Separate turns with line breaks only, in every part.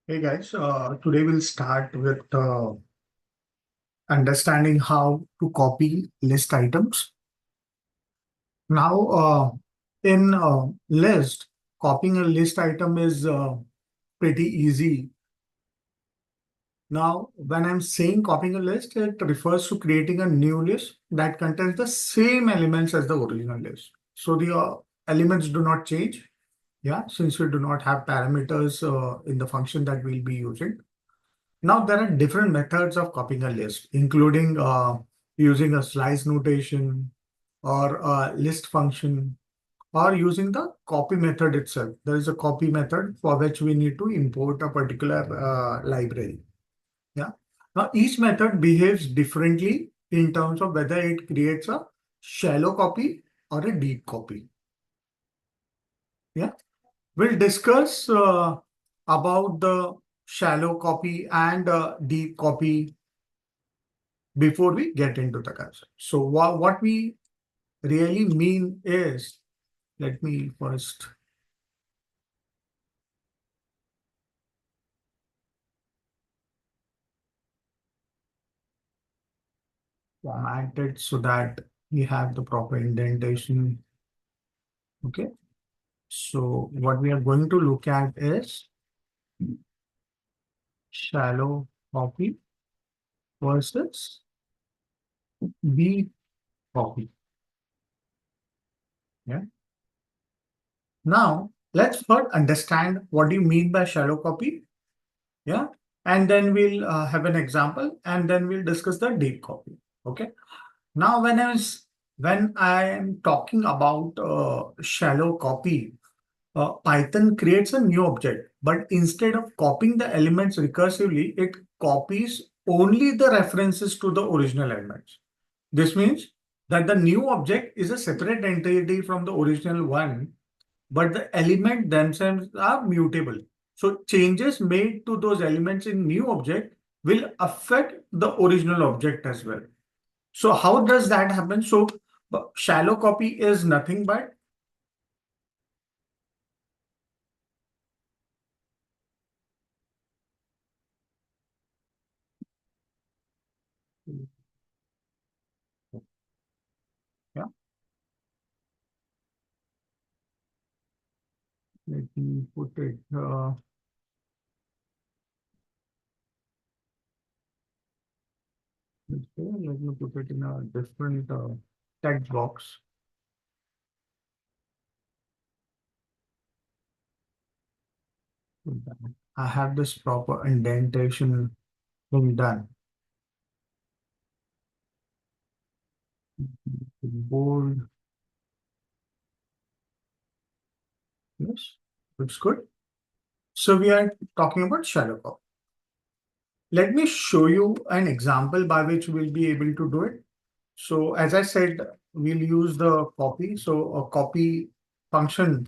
Hey guys, today we'll start with understanding how to copy list items. Now, in list, copying a list item is pretty easy. Now, when I'm saying copying a list, it refers to creating a new list that contains the same elements as the original list. So the elements do not change. Yeah, since we do not have parameters in the function that we'll be using. Now, there are different methods of copying a list, including using a slice notation or a list function or using the copy method itself. There is a copy method for which we need to import a particular library. Yeah. Now, each method behaves differently in terms of whether it creates a shallow copy or a deep copy. Yeah. We'll discuss about the shallow copy and deep copy before we get into the concept. So what we really mean is, let me first format it so that we have the proper indentation. Okay. So what we are going to look at is shallow copy versus deep copy. Yeah. Now let's first understand what do you mean by shallow copy. Yeah. And then we'll have an example and then we'll discuss the deep copy. Okay. Now, when I am talking about shallow copy, Python creates a new object, but instead of copying the elements recursively, it copies only the references to the original elements. This means that the new object is a separate entity from the original one, but the element themselves are mutable. So changes made to those elements in new object will affect the original object as well. So how does that happen? So shallow copy is nothing but yeah. Let me put it. Let me put it in a different text box. I have this proper indentation being done. Bold. Yes, looks good. So we are talking about shallow copy. Let me show you an example by which we'll be able to do it. So as I said, we'll use the copy. So a copy function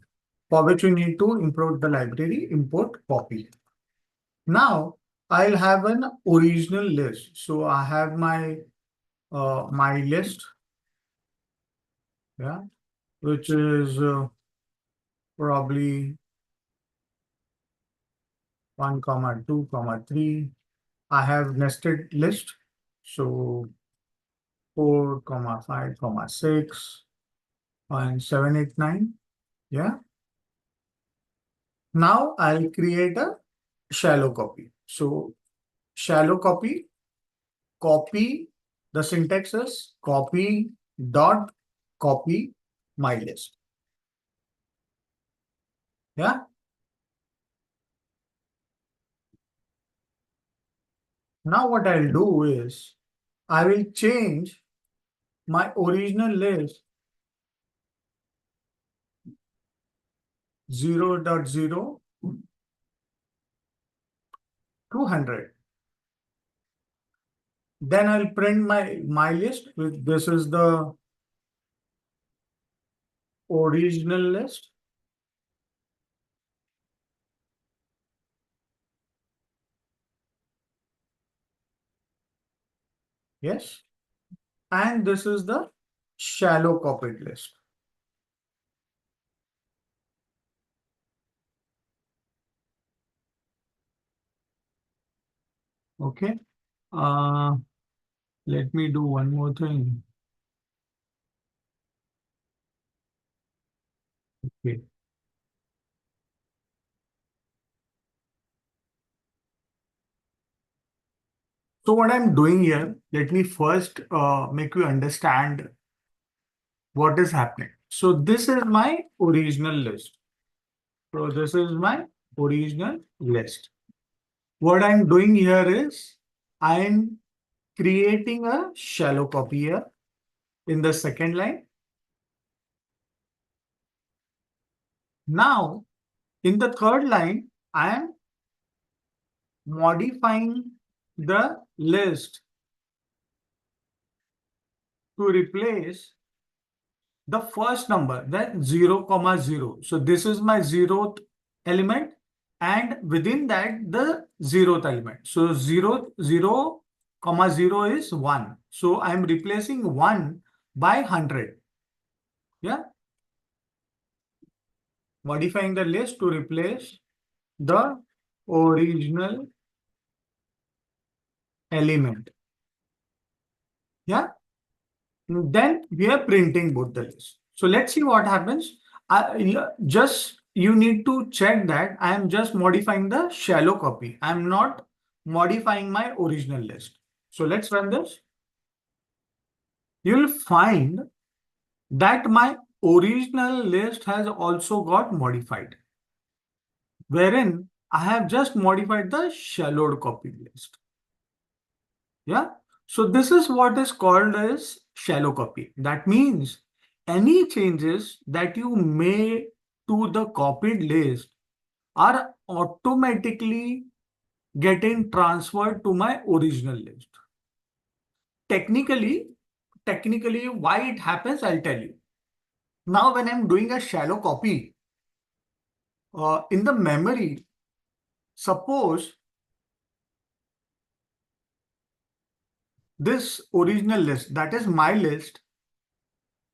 for which we need to import the library, import copy. Now I'll have an original list. So I have my list, yeah, which is probably 1, comma 2, comma 3. I have nested list. So 4, comma 5, comma 6, and 7, 8, 9. Yeah. Now I'll create a shallow copy. So shallow copy, the syntax is copy dot copy my list. Yeah. Now what I'll do is I will change my original list 0.0 to 100. Then I'll print my list with this is the original list. Yes. And this is the shallow copied list. Okay. Uh, Let me do one more thing. Okay. So what I'm doing here, let me first make you understand what is happening. So this is my original list. So this is my original list. What I'm doing here is I'm creating a shallow copy here in the second line. Now, in the third line, I am modifying the list to replace the first number, that 0, comma 0. So this is my zeroth element, and within that the zeroth element. So 0, comma 0 is 1. So I'm replacing 1 by 100. Yeah, modifying the list to replace the original element. Yeah, then we are printing both the lists. So let's see what happens. Just you need to check that I am just modifying the shallow copy. I'm not modifying my original list. So let's run this. You'll find that my original list has also got modified, wherein I have just modified the shallowed copy list. Yeah. So this is what is called as shallow copy. That means any changes that you make to the copied list are automatically getting transferred to my original list. Technically, technically why it happens, I'll tell you. Now, when I'm doing a shallow copy in the memory, suppose this original list, that is my list,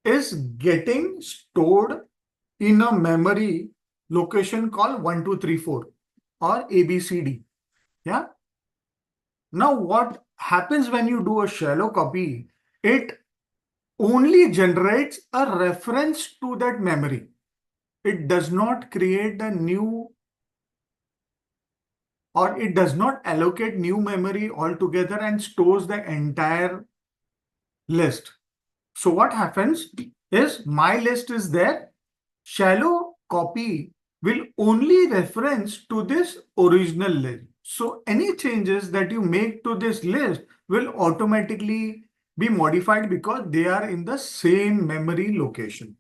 is getting stored in a memory location called 1234 or ABCD. Yeah. Now, what happens when you do a shallow copy? It only generates a reference to that memory. It does not create a new, or it does not allocate new memory altogether and stores the entire list. So what happens is my list is there. Shallow copy will only reference to this original list. So any changes that you make to this list will automatically be modified because they are in the same memory location.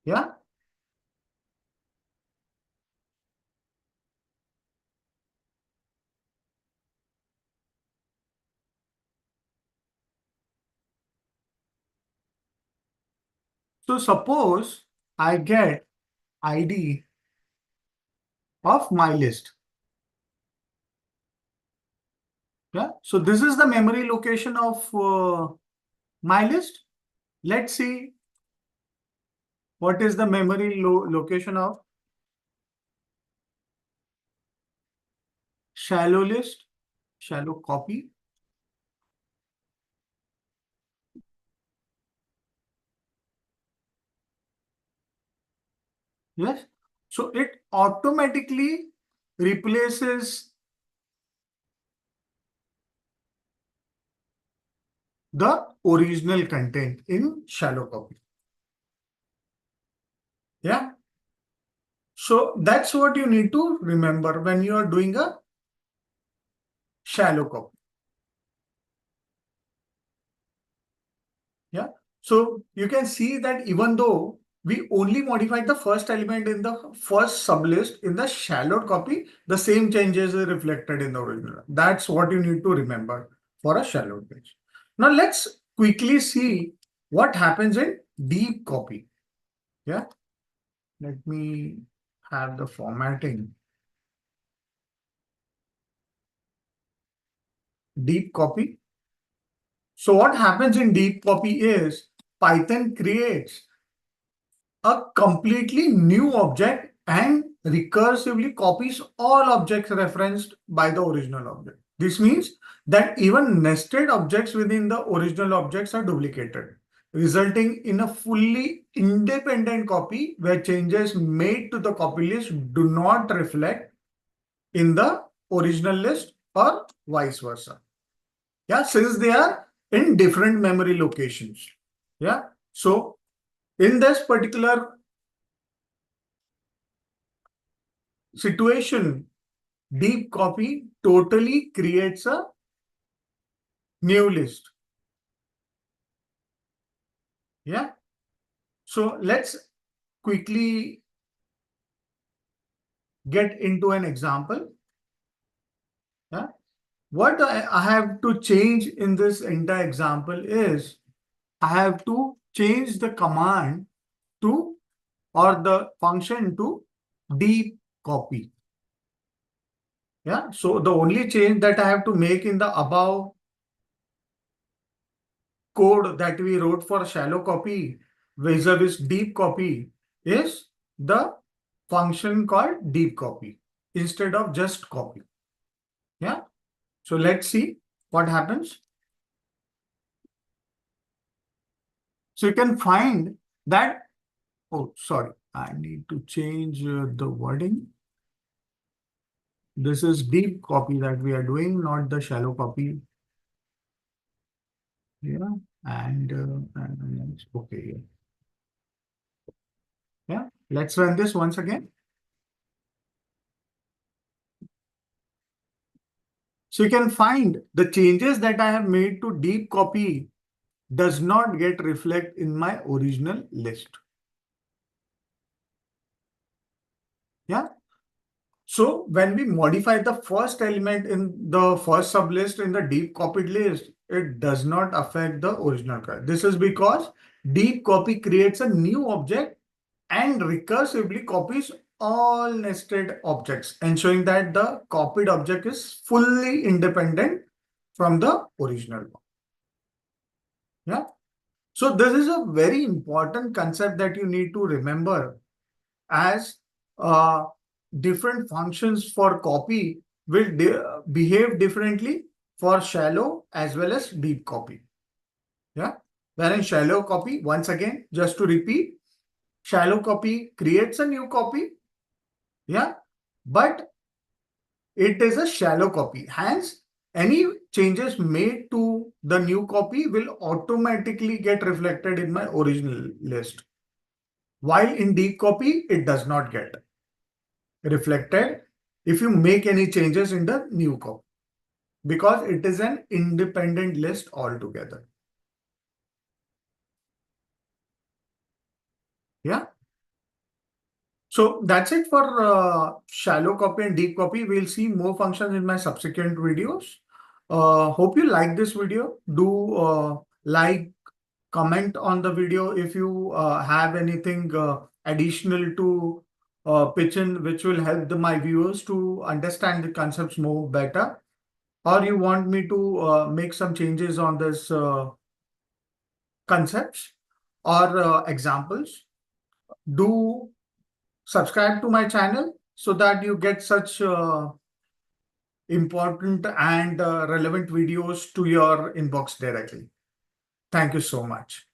Yeah. So suppose I get ID of my list. Yeah. So this is the memory location of my list. Let's see what is the memory location of shallow list, shallow copy. Yes. So it automatically replaces the original content in shallow copy. Yeah. So that's what you need to remember when you are doing a shallow copy. Yeah. So you can see that even though we only modified the first element in the first sublist in the shallowed copy, the same changes are reflected in the original. That's what you need to remember for a shallowed page. Now let's quickly see what happens in deep copy. Yeah. Let me have the formatting. Deep copy. So what happens in deep copy is Python creates a completely new object and recursively copies all objects referenced by the original object. This means that even nested objects within the original objects are duplicated, resulting in a fully independent copy where changes made to the copy list do not reflect in the original list or vice versa. Yeah, since they are in different memory locations. Yeah, so in this particular situation, deep copy totally creates a new list. Yeah. So let's quickly get into an example. Yeah. What I have to change in this entire example is I have to change the command to or the function to deep copy. Yeah. So the only change that I have to make in the above code that we wrote for shallow copy vis-a-vis deep copy is the function called deep copy instead of just copy. Yeah. So let's see what happens. So you can find that, oh, sorry, I need to change the wording. This is deep copy that we are doing, not the shallow copy. Yeah. And okay. Yeah. Let's run this once again. So you can find the changes that I have made to deep copy does not get reflect in my original list. Yeah. So when we modify the first element in the first sublist in the deep copied list, it does not affect the original copy. This is because deep copy creates a new object and recursively copies all nested objects, ensuring that the copied object is fully independent from the original one. Yeah. So this is a very important concept that you need to remember as uh, different functions for copy will behave differently for shallow as well as deep copy. Yeah. Wherein shallow copy, once again, just to repeat, shallow copy creates a new copy. Yeah. But it is a shallow copy. Hence, any changes made to the new copy will automatically get reflected in my original list. While in deep copy, it does not get reflected if you make any changes in the new copy because it is an independent list altogether. Yeah. So that's it for shallow copy and deep copy. We'll see more functions in my subsequent videos. Hope you like this video. Do like, comment on the video if you have anything additional to pitch in, which will help my viewers to understand the concepts more better. Or you want me to make some changes on this concepts or examples. Do subscribe to my channel so that you get such important and relevant videos to your inbox directly. Thank you so much.